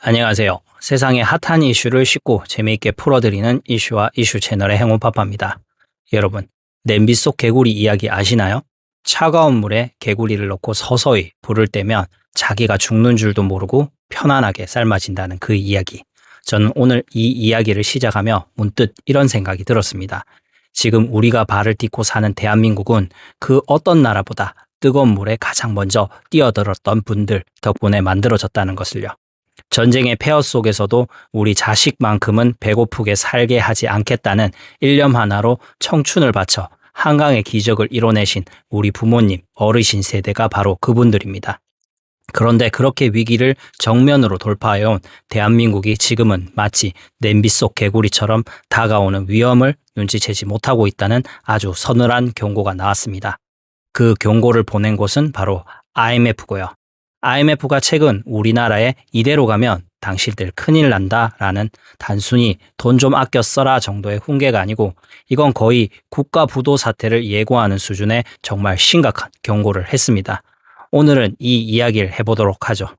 안녕하세요. 세상의 핫한 이슈를 쉽고 재미있게 풀어드리는 이슈와 이슈 채널의 행운파파입니다. 여러분, 냄비 속 개구리 이야기 아시나요? 차가운 물에 개구리를 넣고 서서히 불을 떼면 자기가 죽는 줄도 모르고 편안하게 삶아진다는 그 이야기. 저는 오늘 이 이야기를 시작하며 문득 이런 생각이 들었습니다. 지금 우리가 발을 딛고 사는 대한민국은 그 어떤 나라보다 뜨거운 물에 가장 먼저 뛰어들었던 분들 덕분에 만들어졌다는 것을요. 전쟁의 폐허 속에서도 우리 자식만큼은 배고프게 살게 하지 않겠다는 일념 하나로 청춘을 바쳐 한강의 기적을 이뤄내신 우리 부모님, 어르신 세대가 바로 그분들입니다. 그런데 그렇게 위기를 정면으로 돌파해온 대한민국이 지금은 마치 냄비 속 개구리처럼 다가오는 위험을 눈치채지 못하고 있다는 아주 서늘한 경고가 나왔습니다. 그 경고를 보낸 곳은 바로 IMF고요. IMF가 최근 우리나라에 이대로 가면 당신들 큰일 난다라는 단순히 돈 좀 아껴 써라 정도의 훈계가 아니고 이건 거의 국가 부도 사태를 예고하는 수준의 정말 심각한 경고를 했습니다. 오늘은 이 이야기를 해보도록 하죠.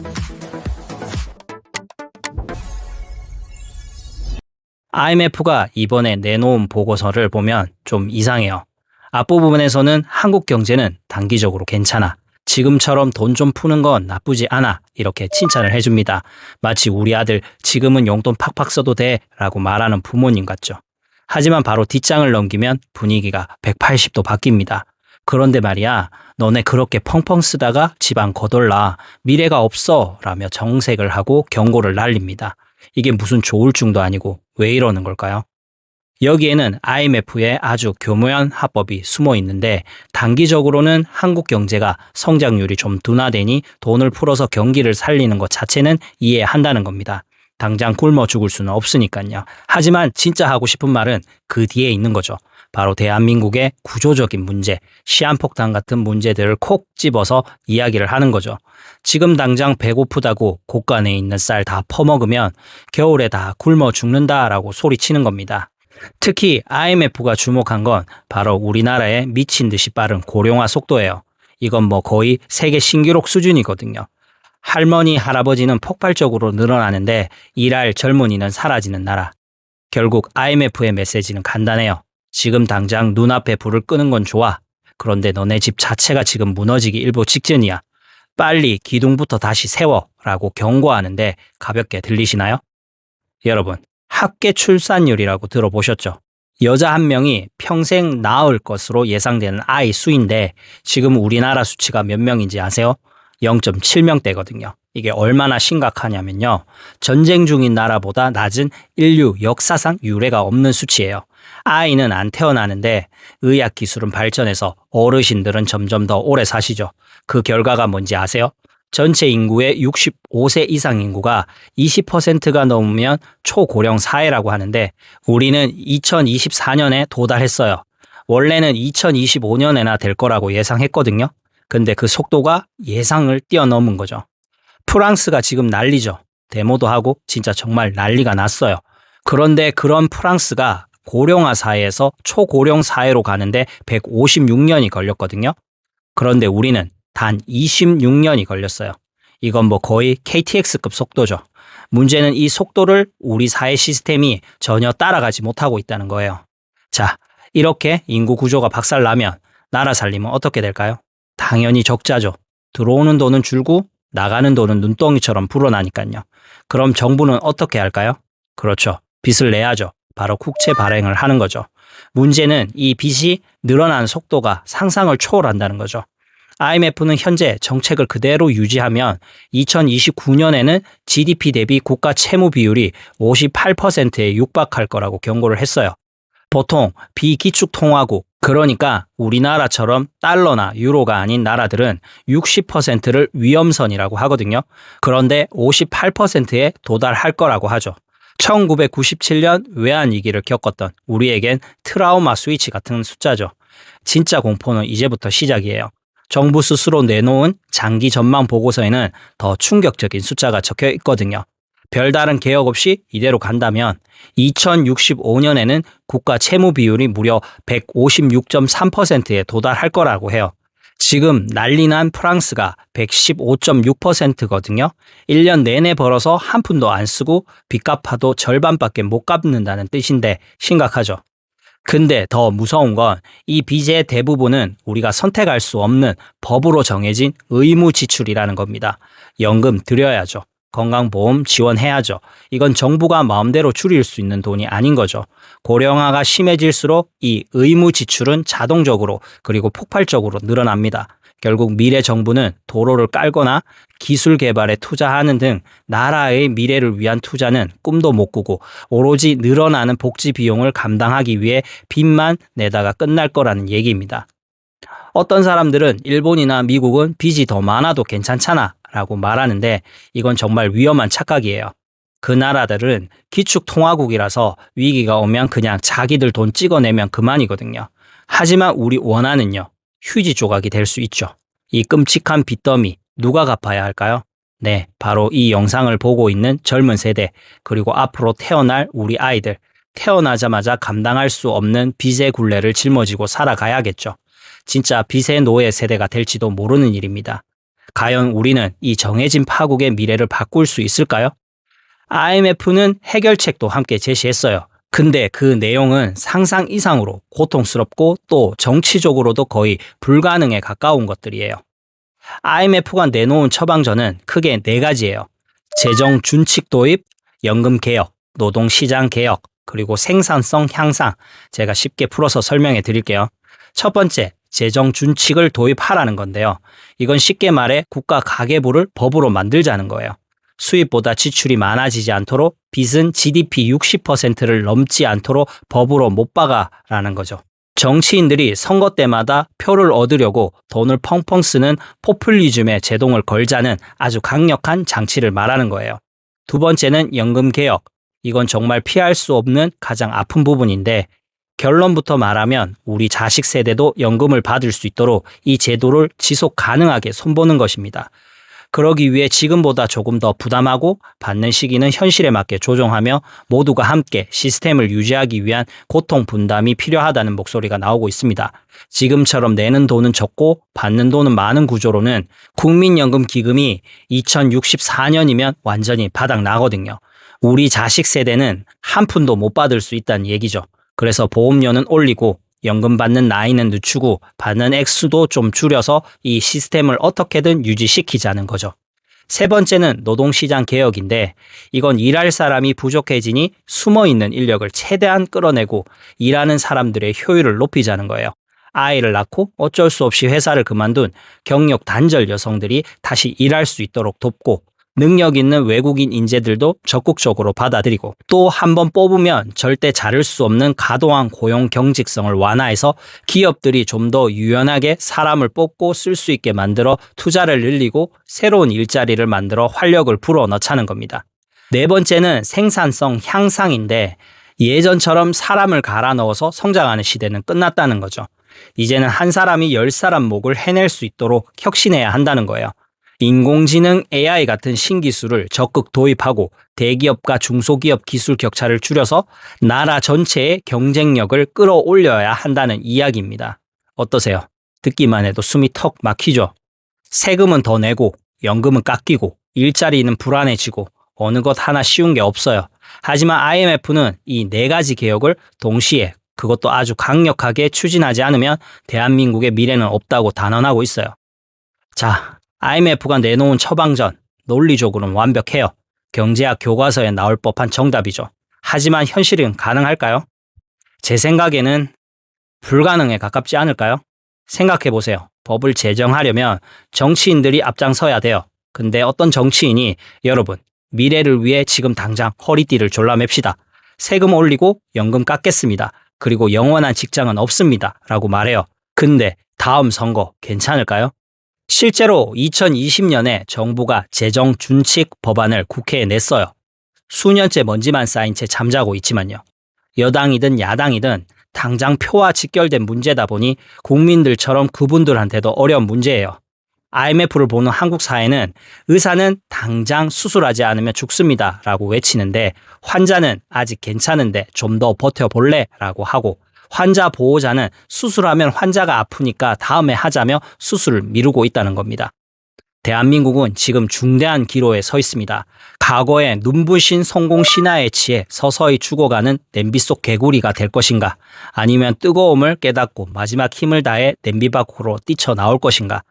IMF가 이번에 내놓은 보고서를 보면 좀 이상해요. 앞부분에서는 한국 경제는 단기적으로 괜찮아. 지금처럼 돈 좀 푸는 건 나쁘지 않아. 이렇게 칭찬을 해줍니다. 마치 우리 아들 지금은 용돈 팍팍 써도 돼 라고 말하는 부모님 같죠. 하지만 바로 뒷장을 넘기면 분위기가 180도 바뀝니다. 그런데 말이야, 너네 그렇게 펑펑 쓰다가 집안 거덜나 미래가 없어 라며 정색을 하고 경고를 날립니다. 이게 무슨 조울증도 아니고 왜 이러는 걸까요? 여기에는 IMF의 아주 교묘한 화법이 숨어 있는데 단기적으로는 한국 경제가 성장률이 좀 둔화되니 돈을 풀어서 경기를 살리는 것 자체는 이해한다는 겁니다. 당장 굶어 죽을 수는 없으니까요. 하지만 진짜 하고 싶은 말은 그 뒤에 있는 거죠. 바로 대한민국의 구조적인 문제, 시한폭탄 같은 문제들을 콕 집어서 이야기를 하는 거죠. 지금 당장 배고프다고 곳간에 있는 쌀 다 퍼먹으면 겨울에 다 굶어 죽는다라고 소리치는 겁니다. 특히 IMF가 주목한 건 바로 우리나라의 미친 듯이 빠른 고령화 속도예요. 이건 뭐 거의 세계 신기록 수준이거든요. 할머니, 할아버지는 폭발적으로 늘어나는데 일할 젊은이는 사라지는 나라. 결국 IMF의 메시지는 간단해요. 지금 당장 눈앞에 불을 끄는 건 좋아. 그런데 너네 집 자체가 지금 무너지기 일보 직전이야. 빨리 기둥부터 다시 세워 라고 경고하는데 가볍게 들리시나요? 여러분, 합계 출산율이라고 들어보셨죠? 여자 한 명이 평생 낳을 것으로 예상되는 아이 수인데 지금 우리나라 수치가 몇 명인지 아세요? 0.7명대거든요. 이게 얼마나 심각하냐면요. 전쟁 중인 나라보다 낮은 인류 역사상 유례가 없는 수치예요. 아이는 안 태어나는데 의학 기술은 발전해서 어르신들은 점점 더 오래 사시죠. 그 결과가 뭔지 아세요? 전체 인구의 65세 이상 인구가 20%가 넘으면 초고령 사회라고 하는데 우리는 2024년에 도달했어요. 원래는 2025년에나 될 거라고 예상했거든요. 근데 그 속도가 예상을 뛰어넘은 거죠. 프랑스가 지금 난리죠. 데모도 하고 진짜 정말 난리가 났어요. 그런데 그런 프랑스가 고령화 사회에서 초고령 사회로 가는데 156년이 걸렸거든요. 그런데 우리는 단 26년이 걸렸어요. 이건 뭐 거의 KTX급 속도죠. 문제는 이 속도를 우리 사회 시스템이 전혀 따라가지 못하고 있다는 거예요. 자, 이렇게 인구 구조가 박살나면 나라 살림은 어떻게 될까요? 당연히 적자죠. 들어오는 돈은 줄고 나가는 돈은 눈덩이처럼 불어나니까요. 그럼 정부는 어떻게 할까요? 그렇죠. 빚을 내야죠. 바로 국채 발행을 하는 거죠. 문제는 이 빚이 늘어나는 속도가 상상을 초월한다는 거죠. IMF는 현재 정책을 그대로 유지하면 2029년에는 GDP 대비 국가 채무 비율이 58%에 육박할 거라고 경고를 했어요. 보통 비기축통화국, 그러니까 우리나라처럼 달러나 유로가 아닌 나라들은 60%를 위험선이라고 하거든요. 그런데 58%에 도달할 거라고 하죠. 1997년 외환위기를 겪었던 우리에겐 트라우마 스위치 같은 숫자죠. 진짜 공포는 이제부터 시작이에요. 정부 스스로 내놓은 장기 전망 보고서에는 더 충격적인 숫자가 적혀 있거든요. 별다른 개혁 없이 이대로 간다면 2065년에는 국가 채무 비율이 무려 156.3%에 도달할 거라고 해요. 지금 난리난 프랑스가 115.6%거든요. 1년 내내 벌어서 한 푼도 안 쓰고 빚 갚아도 절반밖에 못 갚는다는 뜻인데 심각하죠. 근데 더 무서운 건 이 빚의 대부분은 우리가 선택할 수 없는 법으로 정해진 의무 지출이라는 겁니다. 연금 드려야죠. 건강보험 지원해야죠. 이건 정부가 마음대로 줄일 수 있는 돈이 아닌 거죠. 고령화가 심해질수록 이 의무 지출은 자동적으로 그리고 폭발적으로 늘어납니다. 결국 미래 정부는 도로를 깔거나 기술 개발에 투자하는 등 나라의 미래를 위한 투자는 꿈도 못 꾸고 오로지 늘어나는 복지 비용을 감당하기 위해 빚만 내다가 끝날 거라는 얘기입니다. 어떤 사람들은 일본이나 미국은 빚이 더 많아도 괜찮잖아 라고 말하는데 이건 정말 위험한 착각이에요. 그 나라들은 기축통화국이라서 위기가 오면 그냥 자기들 돈 찍어내면 그만이거든요. 하지만 우리 원화는요. 휴지 조각이 될 수 있죠. 이 끔찍한 빚더미 누가 갚아야 할까요? 네, 바로 이 영상을 보고 있는 젊은 세대 그리고 앞으로 태어날 우리 아이들 태어나자마자 감당할 수 없는 빚의 굴레를 짊어지고 살아가야겠죠. 진짜 빚의 노예 세대가 될지도 모르는 일입니다. 과연 우리는 이 정해진 파국의 미래를 바꿀 수 있을까요? IMF는 해결책도 함께 제시했어요. 근데 그 내용은 상상 이상으로 고통스럽고 또 정치적으로도 거의 불가능에 가까운 것들이에요. IMF가 내놓은 처방전은 크게 4가지예요. 재정 준칙 도입, 연금 개혁, 노동시장 개혁, 그리고 생산성 향상. 제가 쉽게 풀어서 설명해 드릴게요. 첫 번째, 재정 준칙을 도입하라는 건데요. 이건 쉽게 말해 국가 가계부를 법으로 만들자는 거예요. 수입보다 지출이 많아지지 않도록 빚은 GDP 60%를 넘지 않도록 법으로 못 박아라는 거죠. 정치인들이 선거 때마다 표를 얻으려고 돈을 펑펑 쓰는 포퓰리즘에 제동을 걸자는 아주 강력한 장치를 말하는 거예요. 두 번째는 연금 개혁. 이건 정말 피할 수 없는 가장 아픈 부분인데 결론부터 말하면 우리 자식 세대도 연금을 받을 수 있도록 이 제도를 지속 가능하게 손보는 것입니다. 그러기 위해 지금보다 조금 더 부담하고 받는 시기는 현실에 맞게 조정하며 모두가 함께 시스템을 유지하기 위한 고통 분담이 필요하다는 목소리가 나오고 있습니다. 지금처럼 내는 돈은 적고 받는 돈은 많은 구조로는 국민연금기금이 2064년이면 완전히 바닥 나거든요. 우리 자식 세대는 한 푼도 못 받을 수 있다는 얘기죠. 그래서 보험료는 올리고 연금 받는 나이는 늦추고 받는 액수도 좀 줄여서 이 시스템을 어떻게든 유지시키자는 거죠. 세 번째는 노동시장 개혁인데 이건 일할 사람이 부족해지니 숨어있는 인력을 최대한 끌어내고 일하는 사람들의 효율을 높이자는 거예요. 아이를 낳고 어쩔 수 없이 회사를 그만둔 경력 단절 여성들이 다시 일할 수 있도록 돕고 능력 있는 외국인 인재들도 적극적으로 받아들이고 또 한 번 뽑으면 절대 자를 수 없는 과도한 고용 경직성을 완화해서 기업들이 좀 더 유연하게 사람을 뽑고 쓸 수 있게 만들어 투자를 늘리고 새로운 일자리를 만들어 활력을 불어넣자는 겁니다. 네 번째는 생산성 향상인데 예전처럼 사람을 갈아 넣어서 성장하는 시대는 끝났다는 거죠. 이제는 한 사람이 10사람 목을 해낼 수 있도록 혁신해야 한다는 거예요. 인공지능 AI 같은 신기술을 적극 도입하고 대기업과 중소기업 기술 격차를 줄여서 나라 전체의 경쟁력을 끌어올려야 한다는 이야기입니다. 어떠세요? 듣기만 해도 숨이 턱 막히죠? 세금은 더 내고 연금은 깎이고 일자리는 불안해지고 어느 것 하나 쉬운 게 없어요. 하지만 IMF는 이 4가지 개혁을 동시에 그것도 아주 강력하게 추진하지 않으면 대한민국의 미래는 없다고 단언하고 있어요. 자, IMF가 내놓은 처방전, 논리적으로는 완벽해요. 경제학 교과서에 나올 법한 정답이죠. 하지만 현실은 가능할까요? 제 생각에는 불가능에 가깝지 않을까요? 생각해보세요. 법을 제정하려면 정치인들이 앞장서야 돼요. 근데 어떤 정치인이 여러분, 미래를 위해 지금 당장 허리띠를 졸라맵시다. 세금 올리고 연금 깎겠습니다. 그리고 영원한 직장은 없습니다. 라고 말해요. 근데 다음 선거 괜찮을까요? 실제로 2020년에 정부가 재정 준칙 법안을 국회에 냈어요. 수년째 먼지만 쌓인 채 잠자고 있지만요. 여당이든 야당이든 당장 표와 직결된 문제다 보니 국민들처럼 그분들한테도 어려운 문제예요. IMF를 보는 한국 사회는 의사는 당장 수술하지 않으면 죽습니다 라고 외치는데 환자는 아직 괜찮은데 좀 더 버텨볼래? 라고 하고 환자 보호자는 수술하면 환자가 아프니까 다음에 하자며 수술을 미루고 있다는 겁니다. 대한민국은 지금 중대한 기로에 서 있습니다. 과거의 눈부신 성공 신화에 취해 서서히 죽어가는 냄비 속 개구리가 될 것인가? 아니면 뜨거움을 깨닫고 마지막 힘을 다해 냄비 밖으로 뛰쳐나올 것인가?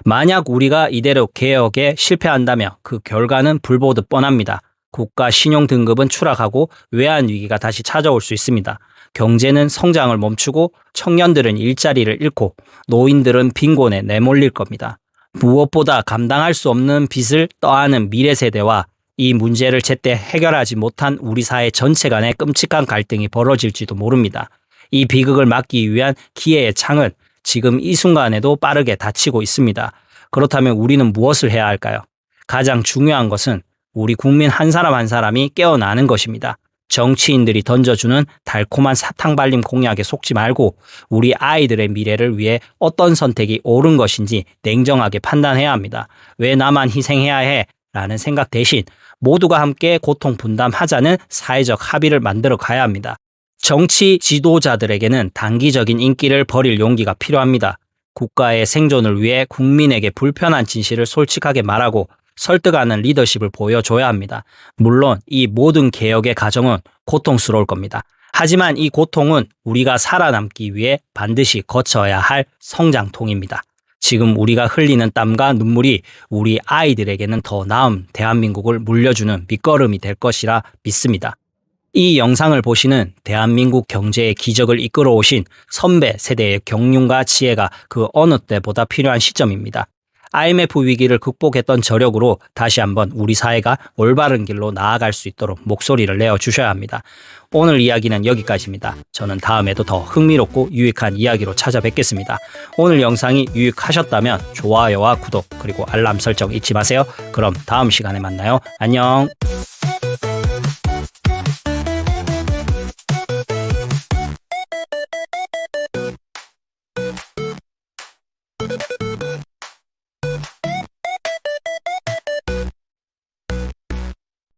만약 우리가 이대로 개혁에 실패한다면 그 결과는 불보듯 뻔합니다. 국가 신용 등급은 추락하고 외환 위기가 다시 찾아올 수 있습니다. 경제는 성장을 멈추고 청년들은 일자리를 잃고 노인들은 빈곤에 내몰릴 겁니다. 무엇보다 감당할 수 없는 빚을 떠안은 미래 세대와 이 문제를 제때 해결하지 못한 우리 사회 전체 간의 끔찍한 갈등이 벌어질지도 모릅니다. 이 비극을 막기 위한 기회의 창은 지금 이 순간에도 빠르게 닫히고 있습니다. 그렇다면 우리는 무엇을 해야 할까요? 가장 중요한 것은 우리 국민 한 사람 한 사람이 깨어나는 것입니다. 정치인들이 던져주는 달콤한 사탕 발림 공약에 속지 말고 우리 아이들의 미래를 위해 어떤 선택이 옳은 것인지 냉정하게 판단해야 합니다. 왜 나만 희생해야 해? 라는 생각 대신 모두가 함께 고통 분담하자는 사회적 합의를 만들어 가야 합니다. 정치 지도자들에게는 단기적인 인기를 버릴 용기가 필요합니다. 국가의 생존을 위해 국민에게 불편한 진실을 솔직하게 말하고 설득하는 리더십을 보여줘야 합니다. 물론 이 모든 개혁의 과정은 고통스러울 겁니다. 하지만 이 고통은 우리가 살아남기 위해 반드시 거쳐야 할 성장통입니다. 지금 우리가 흘리는 땀과 눈물이 우리 아이들에게는 더 나은 대한민국을 물려주는 밑거름이 될 것이라 믿습니다. 이 영상을 보시는 대한민국 경제의 기적을 이끌어 오신 선배 세대의 경륜과 지혜가 그 어느 때보다 필요한 시점입니다. IMF 위기를 극복했던 저력으로 다시 한번 우리 사회가 올바른 길로 나아갈 수 있도록 목소리를 내어주셔야 합니다. 오늘 이야기는 여기까지입니다. 저는 다음에도 더 흥미롭고 유익한 이야기로 찾아뵙겠습니다. 오늘 영상이 유익하셨다면 좋아요와 구독 그리고 알람 설정 잊지 마세요. 그럼 다음 시간에 만나요. 안녕.